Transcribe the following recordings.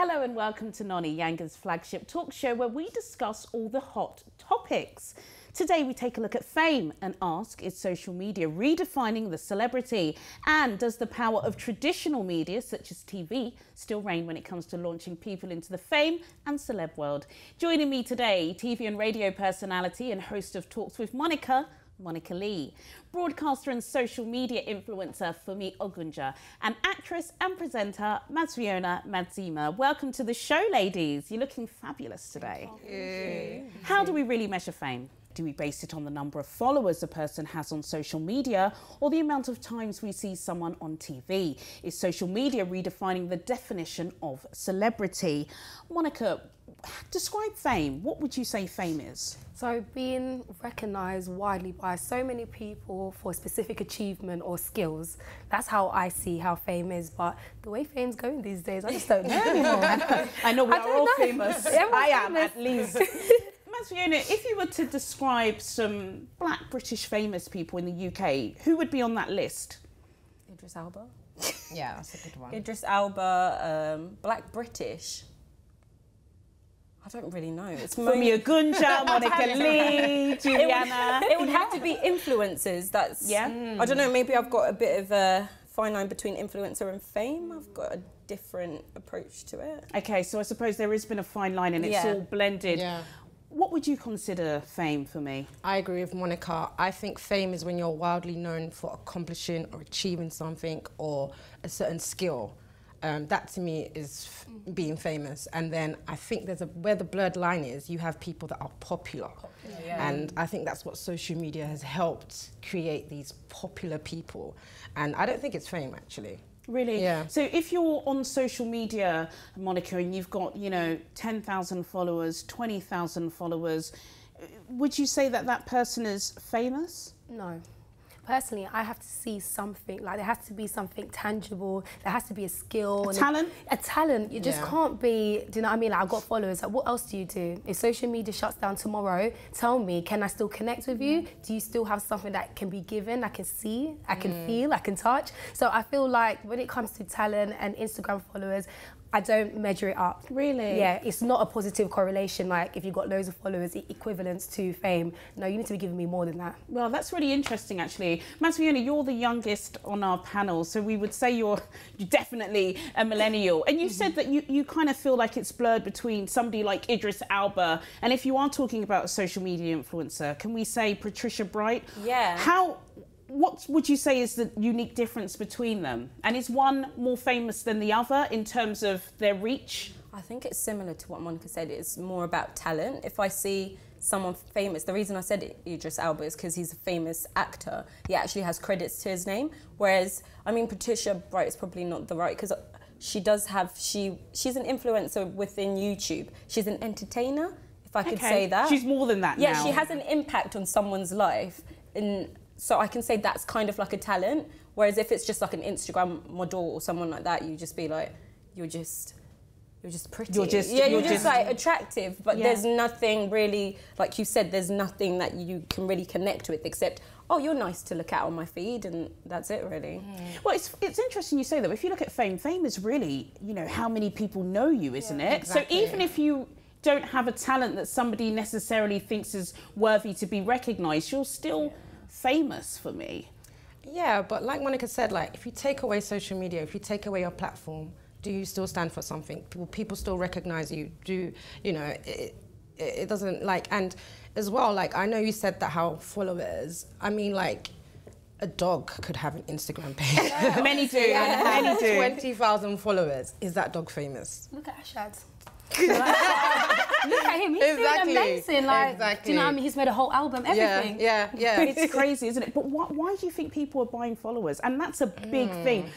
Hello and welcome to Noni, Yanga's flagship talk show where we discuss all the hot topics. Today we take a look at fame and ask, is social media redefining the celebrity? And does the power of traditional media such as TV still reign when it comes to launching people into the fame and celeb world? Joining me today, TV and radio personality and host of Talks with Monica Lee, broadcaster and social media influencer Fumi Ogunja, and actress and presenter Mazviona Madzima. Welcome to the show, ladies. You're looking fabulous today. Thank you. How do we really measure fame? Do we base it on the number of followers a person has on social media or the amount of times we see someone on TV? Is social media redefining the definition of celebrity? Monica, describe fame. What would you say fame is? So being recognised widely by so many people for a specific achievement or skills, that's how I see how fame is. But the way fame's going these days, I just don't know anymore. I know we are all famous. I am, famous. at least. Mazviona, if you were to describe some black British famous people in the UK, who would be on that list? Idris Elba. Yeah, that's a good one. Idris Elba, black British. I don't really know. It's Fumi Ogunja, Monica Lee, Juliana. It would have to be influencers. That's I don't know. Maybe I've got a bit of a fine line between influencer and fame. I've got a different approach to it. Okay, so I suppose there has been a fine line and it's all blended. Yeah. What would you consider fame for me? I agree with Monica. I think fame is when you're wildly known for accomplishing or achieving something or a certain skill. That to me is being famous. And then I think there's where the blurred line is, you have people that are popular. And I think that's what social media has helped create, these popular people. And I don't think it's fame, actually. Really? Yeah. So if you're on social media, Monica, and you've got, 10,000 followers, 20,000 followers, would you say that that person is famous? No. Personally, I have to see something, like there has to be something tangible, there has to be a skill. A talent? A talent. You just can't be, do you know what I mean? Like, I've got followers, like what else do you do? If social media shuts down tomorrow, tell me, can I still connect with you? Do you still have something that can be given, I can see, I can feel, I can touch? So I feel like when it comes to talent and Instagram followers, I don't measure it up. Really? Yeah, it's not a positive correlation, like if you've got loads of followers, equivalents to fame. No, you need to be giving me more than that. Well, that's really interesting, actually. Mazviona, you're the youngest on our panel, so we would say you're definitely a millennial. And you said that you kind of feel like it's blurred between somebody like Idris Elba, and if you are talking about a social media influencer, can we say Patricia Bright? Yeah. What would you say is the unique difference between them? And is one more famous than the other in terms of their reach? I think it's similar to what Monica said. It's more about talent. If I see someone famous, the reason I said Idris Elba is because he's a famous actor. He actually has credits to his name. Whereas, I mean, Patricia Bright is probably not the right, because she does have, she's an influencer within YouTube. She's an entertainer, if I could say that. She's more than that now. Yeah, she has an impact on someone's life. So I can say that's kind of like a talent. Whereas if it's just like an Instagram model or someone like that, you just be like, you're just pretty. You're just like attractive, but there's nothing really, like you said, there's nothing that you can really connect with except, oh, you're nice to look at on my feed, and that's it really. Well, it's interesting you say that. If you look at fame is really, how many people know you, isn't it? Exactly. So even if you don't have a talent that somebody necessarily thinks is worthy to be recognised, you're still famous for me. Yeah, but like Monica said, like if you take away social media, if you take away your platform, do you still stand for something? Will people still recognize you? It doesn't and as well, like I know you said that how followers, I mean like a dog could have an Instagram page. Yeah. Many do, many do. 20,000 followers. Is that dog famous? Look at Ashad. Look at him, he's doing amazing. Like, do you know what I mean? He's made a whole album, everything. Yeah. It's crazy, isn't it? But why do you think people are buying followers? And that's a big thing.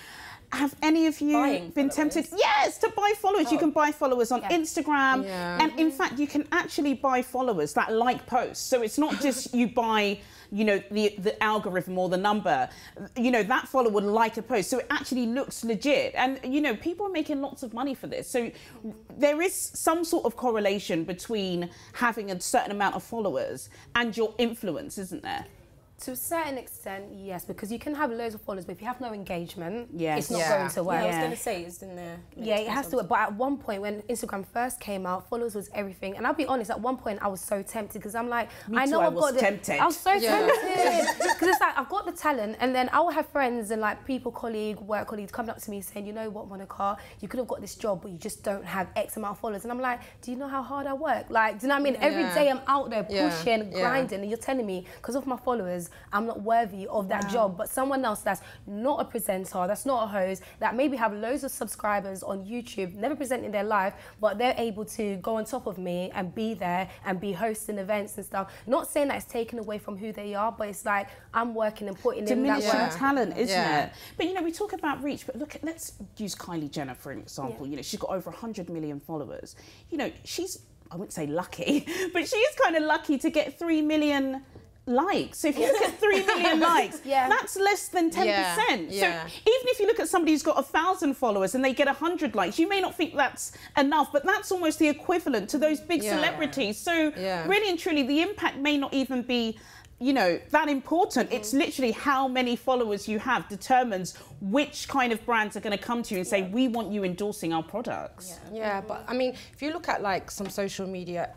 Have any of you been tempted? Yes, to buy followers. You can buy followers on Instagram. And in fact, you can actually buy followers that like posts. So it's not just you buy, the algorithm or the number. That follower would like a post. So it actually looks legit. And, people are making lots of money for this. So there is some sort of correlation between having a certain amount of followers and your influence, isn't there? To a certain extent, yes, because you can have loads of followers, but if you have no engagement, it's not Yeah. going to work. Yeah, I was going to say, it's in there. Yeah, it has to work. But at one point, when Instagram first came out, followers was everything. And I'll be honest, at one point, I was so tempted because I'm like, I know I've got the... tempted. I was so tempted. Because it's like, I've got the talent, and then I will have friends and like people, work colleagues coming up to me saying, you know what, Monica, you could have got this job, but you just don't have X amount of followers. And I'm like, do you know how hard I work? Like, do you know what I mean? Every day I'm out there pushing, grinding, and you're telling me, because of my followers, I'm not worthy of that job. But someone else that's not a presenter, that's not a host, that maybe have loads of subscribers on YouTube, never presenting their life, but they're able to go on top of me and be there and be hosting events and stuff. Not saying that it's taken away from who they are, but it's like I'm working and putting in that work. Diminishing talent, isn't it? But you know, we talk about reach, but look, let's use Kylie Jenner for an example. You know, she's got over 100 million followers. You know, she's, I wouldn't say lucky, but she is kind of lucky to get 3 million likes. So if you look at 3 million likes, that's less than 10%. So even if you look at somebody who's got 1,000 followers and they get 100 likes, you may not think that's enough, but that's almost the equivalent to those big celebrities. So really and truly, the impact may not even be, you know, that important. It's literally how many followers you have determines which kind of brands are going to come to you and say, we want you endorsing our products. Yeah, but I mean, if you look at like some social media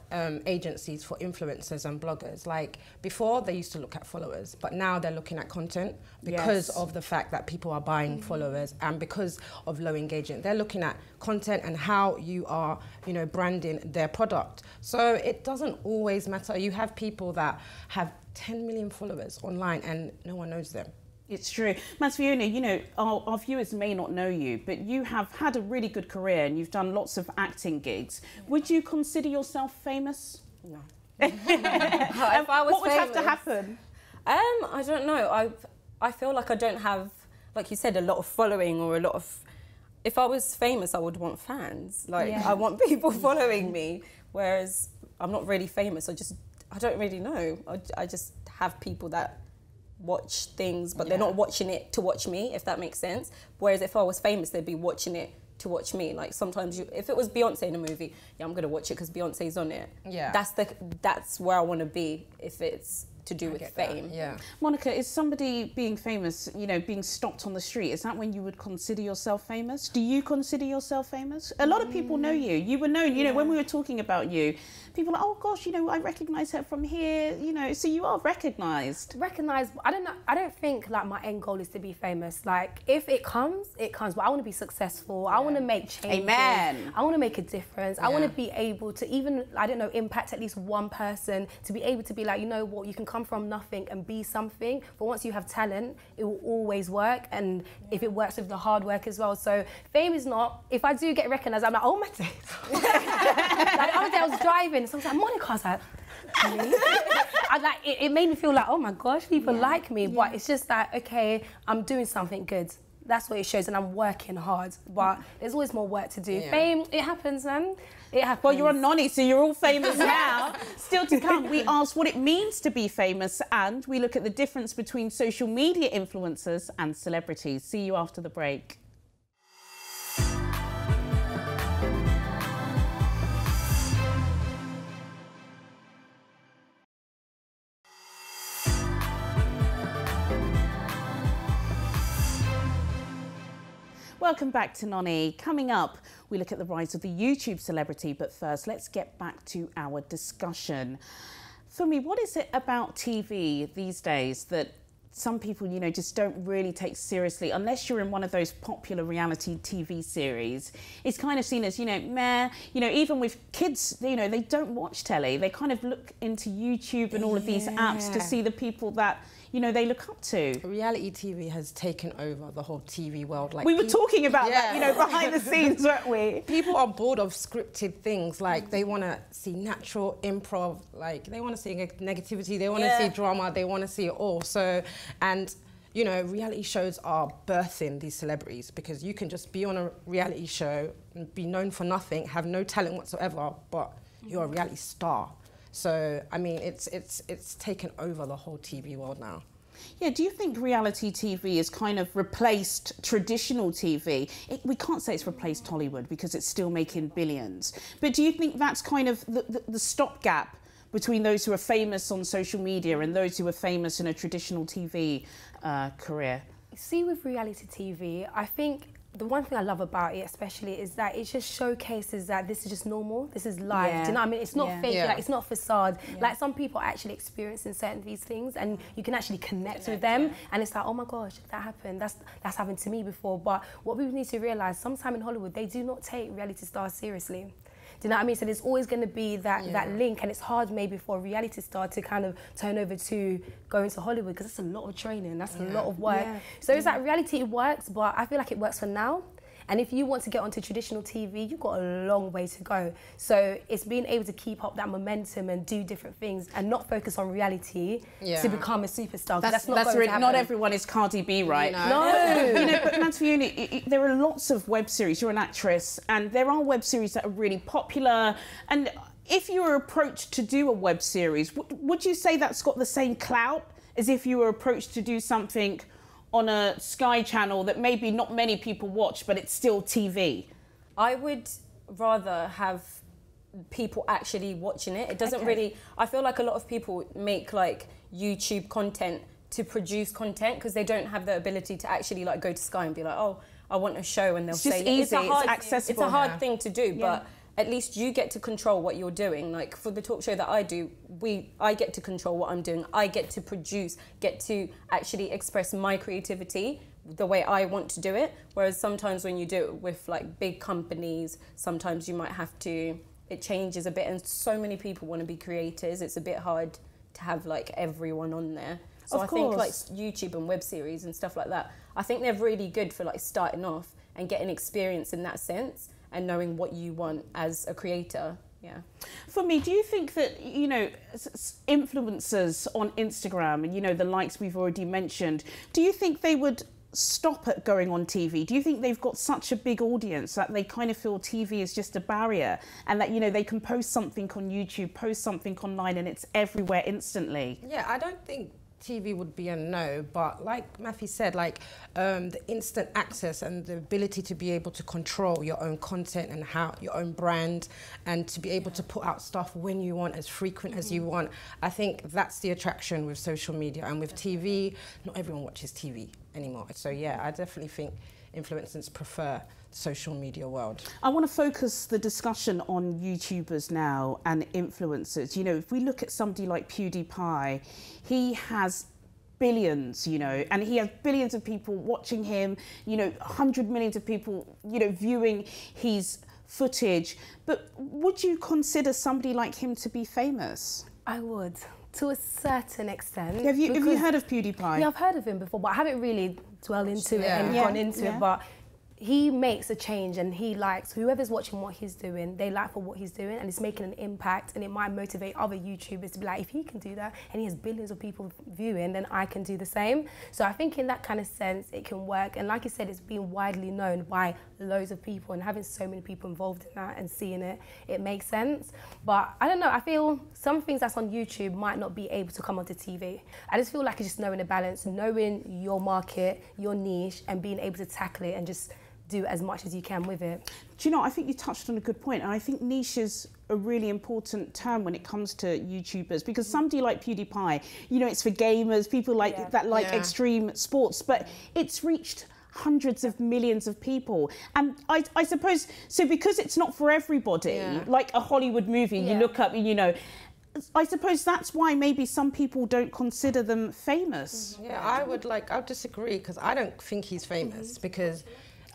agencies for influencers and bloggers, like before they used to look at followers, but now they're looking at content because of the fact that people are buying followers and because of low engagement. They're looking at content and how you are, you know, branding their product. So it doesn't always matter. You have people that have 10 million followers online and no one knows them. It's true. Masfiona, you know, our viewers may not know you, but you have had a really good career and you've done lots of acting gigs. Would you consider yourself famous? No. What would have to happen? I don't know. I feel like I don't have, like you said, a lot of following or a lot of... If I was famous, I would want fans. Like, I want people following me, whereas I'm not really famous. I don't really know. I just have people that watch things, but they're not watching it to watch me, if that makes sense. Whereas if I was famous, they'd be watching it to watch me. Like sometimes if it was Beyonce in a movie, I'm gonna watch it because Beyonce's on it. Yeah. That's where I want to be if it's to do with fame. Yeah. Monica, is somebody being famous, you know, being stopped on the street, is that when you would consider yourself famous? Do you consider yourself famous? A lot of people know you. You were known, you know, when we were talking about you, people are like, oh gosh, you know, I recognise her from here, you know, so you are recognised. Recognised, I don't know, I don't think like my end goal is to be famous. Like if it comes, it comes, but I want to be successful. I want to make changes. Amen. I want to make a difference. I want to be able to even, I don't know, impact at least one person, to be able to be like, you know what, you can come from nothing and be something, but once you have talent, it will always work, and if it works with the hard work as well. So fame is not, if I do get recognised, I'm like, oh my days. Like the other day I was driving, someone's like, Monica, I was like, it made me feel like, oh my gosh, people like me, but it's just like, okay, I'm doing something good. That's what it shows, and I'm working hard, but there's always more work to do. Fame, it happens, man. It happens. Well, you're on Noni, so you're all famous now. Still to come, we ask what it means to be famous, and we look at the difference between social media influencers and celebrities. See you after the break. Welcome back to Noni. Coming up, we look at the rise of the YouTube celebrity, but first, let's get back to our discussion. Fumi, what is it about TV these days that some people, you know, just don't really take seriously, unless you're in one of those popular reality TV series? It's kind of seen as, you know, meh. You know, even with kids, you know, they don't watch telly. They kind of look into YouTube and all of these apps to see the people that, you know, they look up to. Reality TV has taken over the whole TV world. Like we were talking about that, you know, behind the scenes, weren't we? People are bored of scripted things. Like they want to see natural improv. Like they want to see negativity. They want to see drama. They want to see it all. So, and you know, reality shows are birthing these celebrities, because you can just be on a reality show and be known for nothing, have no talent whatsoever, but you're a reality star. So, I mean, it's taken over the whole TV world now. Yeah, do you think reality TV has kind of replaced traditional TV? We can't say it's replaced Hollywood because it's still making billions. But do you think that's kind of the stopgap between those who are famous on social media and those who are famous in a traditional TV career? See, with reality TV, I think the one thing I love about it especially is that it just showcases that this is just normal, this is life. Do you know what I mean? It's not fake, like it's not facade. Like some people are actually experiencing certain these things and you can actually connect with them and it's like, oh my gosh, that happened, that's happened to me before. But what people need to realise, sometime in Hollywood, they do not take reality stars seriously. Do you know what I mean? So there's always going to be that link, and it's hard maybe for a reality star to kind of turn over to going to Hollywood because it's a lot of training, that's a lot of work. So it's like reality, it works, but I feel like it works for now. And if you want to get onto traditional TV, you've got a long way to go. So it's being able to keep up that momentum and do different things and not focus on reality to become a superstar. That's not going to happen. Not everyone is Cardi B, right? No. You know, but Mantafiuni, there are lots of web series. You're an actress, and there are web series that are really popular. And if you were approached to do a web series, would you say that's got the same clout as if you were approached to do something on a Sky channel that maybe not many people watch, but it's still TV? I would rather have people actually watching it. It doesn't really, I feel like a lot of people make like YouTube content to produce content because they don't have the ability to actually like go to Sky and be like, oh, I want a show, and they'll say it's accessible. It's a hard thing to do, but at least you get to control what you're doing. Like for the talk show that I do, I get to control what I'm doing. I get to produce, get to actually express my creativity the way I want to do it. Whereas sometimes when you do it with like big companies, sometimes you might have to, it changes a bit, and so many people want to be creators. It's a bit hard to have like everyone on there. So I think like YouTube and web series and stuff like that, I think they're really good for like starting off and getting experience in that sense, and knowing what you want as a creator. For me, do you think that, you know, influencers on Instagram and, you know, the likes we've already mentioned, do you think they would stop at going on TV? Do you think they've got such a big audience that they kind of feel TV is just a barrier, and that, you know, they can post something on YouTube, post something online, and it's everywhere instantly? Yeah, I don't think TV would be a no, but like Matthew said, like the instant access and the ability to be able to control your own content and how your own brand, and to be able to put out stuff when you want, as frequent as you want. I think that's the attraction with social media. And with TV, not everyone watches TV anymore. So yeah, I definitely think influencers prefer social media world. I want to focus the discussion on YouTubers now and influencers. You know, if we look at somebody like PewDiePie, he has billions, you know, and he has billions of people watching him, you know, 100 millions of people, you know, viewing his footage. But would you consider somebody like him to be famous? I would, to a certain extent. Have you heard of PewDiePie? Yeah, I've heard of him before, but I haven't really dwelled into it and gone into it. But he makes a change, and he likes whoever's watching what he's doing, they like for what he's doing, and it's making an impact, and it might motivate other YouTubers to be like, if he can do that and he has billions of people viewing, then I can do the same. So I think in that kind of sense it can work, and like you said, it's being widely known by loads of people, and having so many people involved in that and seeing it, it makes sense. But I don't know, I feel some things that's on YouTube might not be able to come onto TV. I just feel like it's just knowing the balance, knowing your market, your niche, and being able to tackle it and just do as much as you can with it. Do you know, I think you touched on a good point, and I think niche is a really important term when it comes to YouTubers, because somebody like PewDiePie, you know, it's for gamers, people like that like extreme sports, but it's reached hundreds of millions of people. And I suppose, so because it's not for everybody, like a Hollywood movie, you look up and, you know, I suppose that's why maybe some people don't consider them famous. Yeah, I would disagree, because I don't think he's famous, because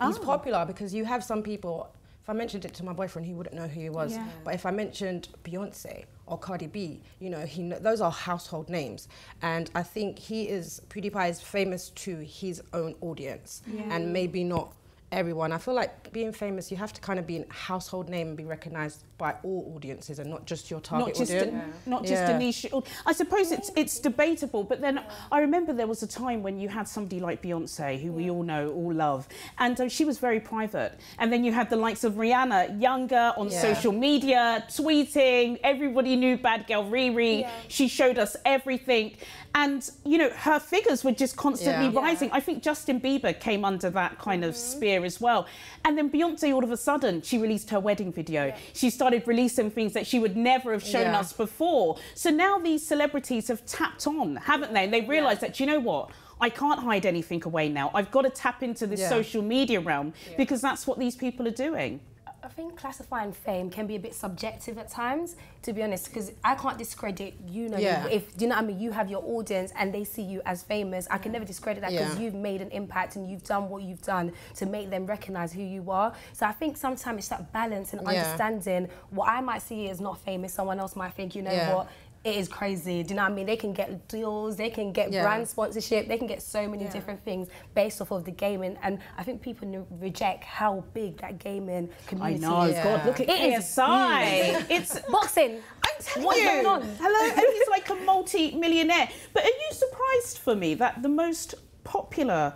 he's popular, because you have some people, if I mentioned it to my boyfriend, he wouldn't know who he was. But if I mentioned Beyonce or Cardi B, you know, those are household names. And I think PewDiePie is famous to his own audience, and maybe not everyone. I feel like being famous, you have to kind of be a household name and be recognised by all audiences, and not just your target audience. Not just a niche. I suppose it's debatable, but then I remember there was a time when you had somebody like Beyonce, who we all know, all love, and she was very private. And then you had the likes of Rihanna, younger, on social media, tweeting, everybody knew Bad Girl Riri, she showed us everything. And, you know, her figures were just constantly rising. I think Justin Bieber came under that kind of spear year as well. And then Beyonce, all of a sudden, she released her wedding video. Yeah. She started releasing things that she would never have shown us before. So now these celebrities have tapped on, haven't they? And they realised that, you know what? I can't hide anything away now. I've got to tap into this social media realm because that's what these people are doing. I think classifying fame can be a bit subjective at times, to be honest, because I can't discredit if do you know what I mean, you have your audience and they see you as famous. I can never discredit that because you've made an impact and you've done what you've done to make them recognise who you are. So I think sometimes it's that balance and understanding what I might see as not famous, someone else might think, you know what, it is crazy. Do you know what I mean? They can get deals, they can get brand sponsorship, they can get so many different things based off of the gaming. And I think people reject how big that gaming community is. I know, God, look at KSI. It's boxing. I'm telling What's you. going on? Hello, and he's like a multi-millionaire. But are you surprised for me that the most popular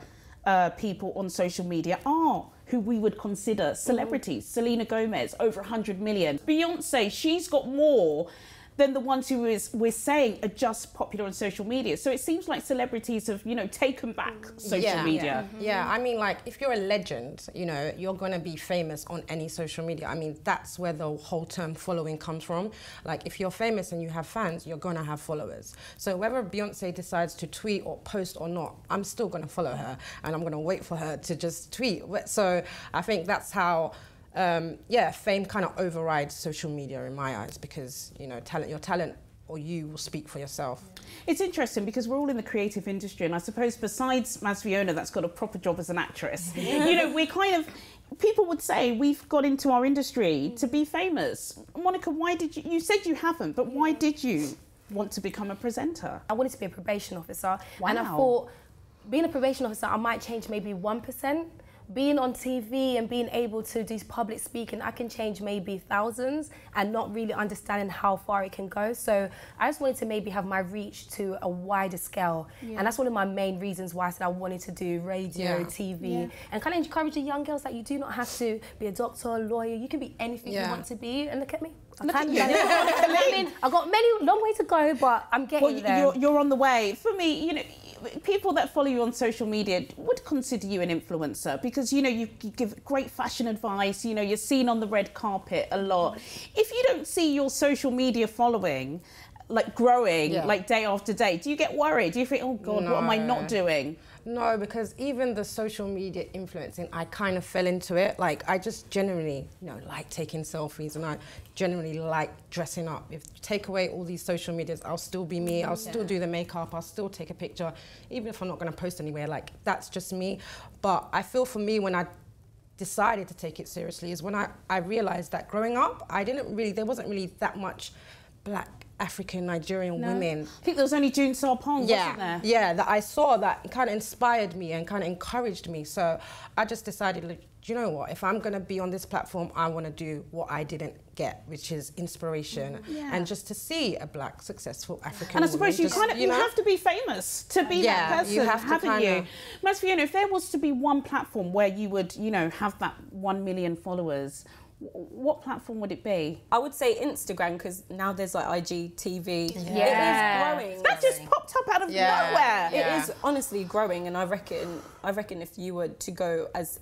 people on social media are who we would consider celebrities? Selena Gomez, over 100 million. Beyonce, she's got more than the ones who we're saying are just popular on social media. So it seems like celebrities have, you know, taken back social media. Yeah, I mean, like, if you're a legend, you know, you're going to be famous on any social media. I mean, that's where the whole term following comes from. Like, if you're famous and you have fans, you're going to have followers. So whether Beyonce decides to tweet or post or not, I'm still going to follow her and I'm going to wait for her to just tweet. So I think that's how fame kind of overrides social media in my eyes, because, you know, your talent or you will speak for yourself. It's interesting because we're all in the creative industry, and I suppose besides Masviona, that's got a proper job as an actress, you know, we're kind of, people would say we've got into our industry to be famous. Monica, why did you said you haven't, but why did you want to become a presenter? I wanted to be a probation officer. Wow. And I thought, being a probation officer, I might change maybe 1%. Being on TV and being able to do public speaking, I can change maybe thousands and not really understanding how far it can go. So I just wanted to maybe have my reach to a wider scale. And that's one of my main reasons why I said I wanted to do radio, TV, and kind of encourage the young girls that you do not have to be a doctor, a lawyer. You can be anything you want to be. And look at me. I mean, I've got long way to go, but I'm getting there. You're on the way. For me, you know, people that follow you on social media would consider you an influencer because, you know, you give great fashion advice, you know, you're seen on the red carpet a lot. If you don't see your social media following like growing like day after day, do you get worried? Do you think, oh God, what am I not doing? No, because even the social media influencing, I kind of fell into it. Like, I just generally, you know, like taking selfies, and I generally like dressing up. If you take away all these social medias, I'll still be me. I'll still do the makeup. I'll still take a picture, even if I'm not going to post anywhere. Like, that's just me. But I feel for me, when I decided to take it seriously, is when I realized that growing up, there wasn't really that much black African Nigerian women. I think there was only June Sarpong, wasn't there? Yeah, that I saw that kind of inspired me and kind of encouraged me. So I just decided, look, do you know what? If I'm going to be on this platform, I want to do what I didn't get, which is inspiration, and just to see a black, successful African And I suppose you woman, you have to be famous to be that person, you have to haven't you? Masviona, if there was to be one platform where you would, you know, have that 1 million followers, what platform would it be? I would say Instagram, because now there's like IGTV. It is growing. That just popped up out of nowhere. It is honestly growing, and I reckon if you were to go as,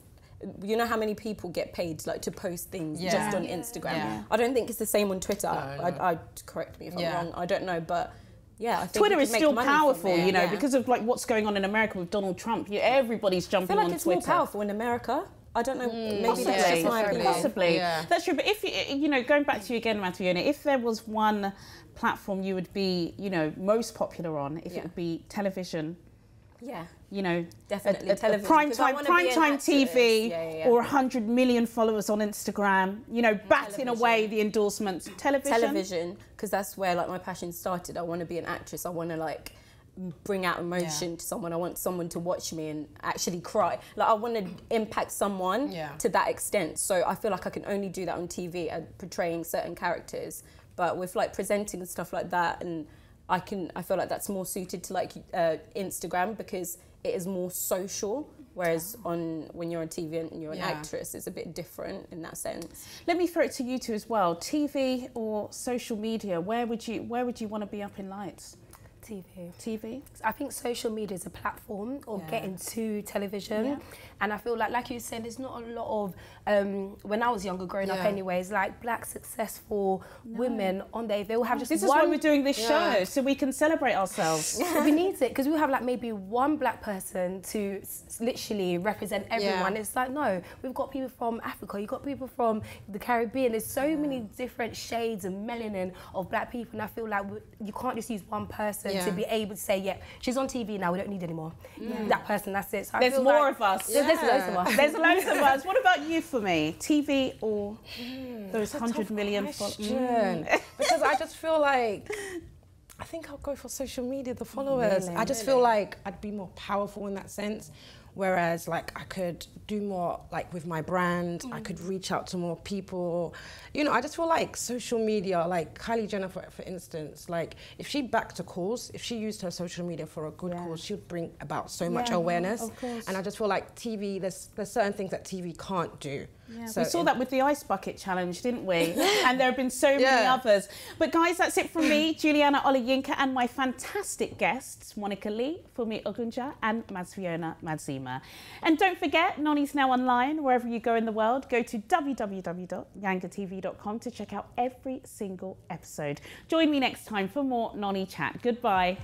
you know how many people get paid like to post things just on Instagram? I don't think it's the same on Twitter. I'd correct me if I'm wrong. I don't know, but yeah, I think Twitter is still powerful, you know, because of like what's going on in America with Donald Trump. Everybody's jumping on Twitter. I feel like it's more powerful in America. I don't know, maybe that's just my opinion. Possibly. That's true, but if, you know, going back to you again, Masviona, if there was one platform you would be, you know, most popular on, if it would be television. You know, definitely television. Primetime TV, or 100 million followers on Instagram, you know, batting away the endorsements. Television, because that's where like my passion started. I want to be an actress. I want to like bring out emotion to someone. I want someone to watch me and actually cry. Like, I want to impact someone to that extent. So I feel like I can only do that on TV and portraying certain characters. But with like presenting and stuff like that, and I feel like that's more suited to like Instagram, because it is more social. Whereas when you're on TV and you're an actress, it's a bit different in that sense. Let me throw it to you two as well. TV or social media? Where would you want to be up in lights? TV? I think social media is a platform of getting to television. Yeah. And I feel like you said, there's not a lot of, when I was younger, growing up anyways, like black successful women on there, they will have just This is one... why we're doing this show, so we can celebrate ourselves. We need it, because we have like maybe one black person to literally represent everyone. It's like, no, we've got people from Africa, you've got people from the Caribbean. There's so many different shades and melanin of black people, and I feel like you can't just use one person to be able to say, yeah, she's on TV now, we don't need any more. That person, that's it. So There's more of us. There's loads of us. There's loads of us. What about you for me? TV or those 100 million followers? Because I just feel like, I think I'll go for social media, the followers. I just feel like I'd be more powerful in that sense. Whereas like I could do more like with my brand, I could reach out to more people. You know, I just feel like social media, like Kylie Jenner for instance, like if she backed a cause, if she used her social media for a good cause, she would bring about so much awareness. Of course. And I just feel like TV, there's certain things that TV can't do. Yeah, So we saw that with the Ice Bucket Challenge, didn't we? And there have been so many others. But guys, that's it from me, Juliana Olayinka, and my fantastic guests, Monica Lee, Fumi Ogunja, and Madsfiona Madzima. And don't forget, Noni's now online, wherever you go in the world. Go to www.yangatv.com to check out every single episode. Join me next time for more Noni Chat. Goodbye.